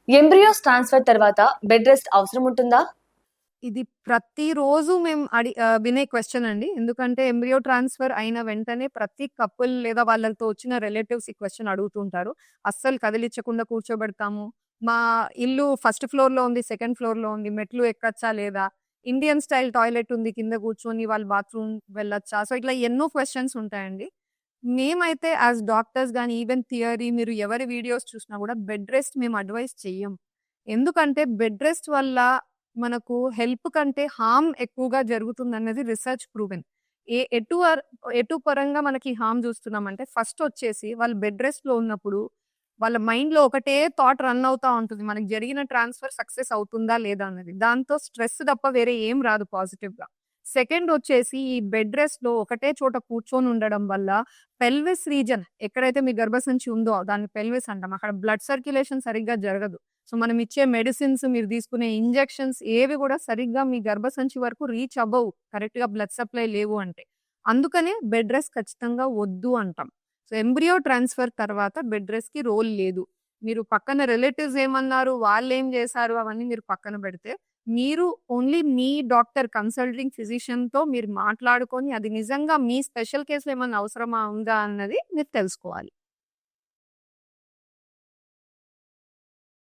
Embryos transfer తర్వాత bed rest అవసరం ఉంటుందా? ఇది ప్రతిరోజు మేము వినే క్వెషన్ అండి. ఎందుకంటే ఎంబ్రియో ట్రాన్స్‌ఫర్ అయిన వెంటనే ప్రతి కపుల్ లేదా వాళ్ళతో వచ్చిన రిలేటివ్స్ ఈ క్వెషన్ అడుగుతుంటారు. అస్సలు కదిలిచ్చకుండా కూర్చోబెడతాము. మా ఇల్లు ఫస్ట్ ఫ్లోర్‌లో ఉంది, సెకండ్ ఫ్లోర్‌లో ఉంది. మెట్లు ఎక్కచ్చా లేదా? ఇండియన్ స్టైల్ టాయిలెట్ ఉంది. కింద కూర్చొని వాళ్ళు బాత్రూమ్ వెళ్ళొచ్చా? సో, ఇట్లా ఎన్నో క్వెషన్స్ ఉంటాయండి. మేమైతే యాస్ డాక్టర్స్ గాని, ఈవెన్ థియరీ మీరు ఎవరి వీడియోస్ చూసినా గూడా బెడ్ రెస్ట్ మేము అడ్వైస్ చెయ్యం. ఎందుకంటే బెడ్ రెస్ట్ వల్ల మనకు హెల్ప్ కంటే హార్మ్ ఎక్కువగా జరుగుతుందన్నది రిసర్చ్ ప్రూవెన్. ఏ ఎటు అర్ ఎటు పరంగా మనకి హార్మ్ జూస్తున్నామంటే ఫస్ట్ వచ్చేసి వాళ్ళు బెడ్ రెస్ట్‌లో ఉన్నప్పుడు వాళ్ళ మైండ్‌లో ఒకటే థాట్ రన్ అవుతా ఉంటుంది. మనకు జరిగిన ట్రాన్స్‌ఫర్ సక్సెస్ అవుతుందా లేదా అన్నది. దాంతో స్ట్రెస్ తప్ప వేరే ఏం రాదు పాజిటివ్‌గా. సెకండ్ వచ్చేసి ఈ బెడ్ రెస్ట్‌లో ఒకటే చోట కూర్చొని ఉండడం వల్ల పెల్విస్ రీజన్ ఎక్కడైతే మీ గర్భసంచి ఉందో దాన్ని పెల్విస్ అంటాం. అక్కడ బ్లడ్ సర్క్యులేషన్ సరిగ్గా జరగదు. సో, మనం ఇచ్చే మెడిసిన్స్, మీరు తీసుకునే ఇంజెక్షన్స్ ఏవి గూడా సరిగ్గా మీ గర్భసంచి వరకు రీచ్ అవ్వవు. కరెక్ట్‌గా బ్లడ్ సప్లై లేవు అంటే. అందుకనే బెడ్ రెస్ట్ ఖచ్చితంగా వద్దు అంటాం. సో, ఎంబ్రియో ట్రాన్స్‌ఫర్ తర్వాత బెడ్ రెస్ట్‌కి రోల్ లేదు. మీరు పక్కన రిలేటివ్స్ ఏమన్నారు, వాళ్ళేం జేశారు అవన్నీ మీరు పక్కన పెడితే, మీరు ఓన్లీ మీ డాక్టర్ కన్సల్టింగ్ ఫిజిషియన్‌తో మీరు మాట్లాడుకొని అది నిజంగా మీ స్పెషల్ కేస్‌లో ఏమన్నా అవసరమా ఉందా అన్నది మీరు తెలుసుకోవాలి.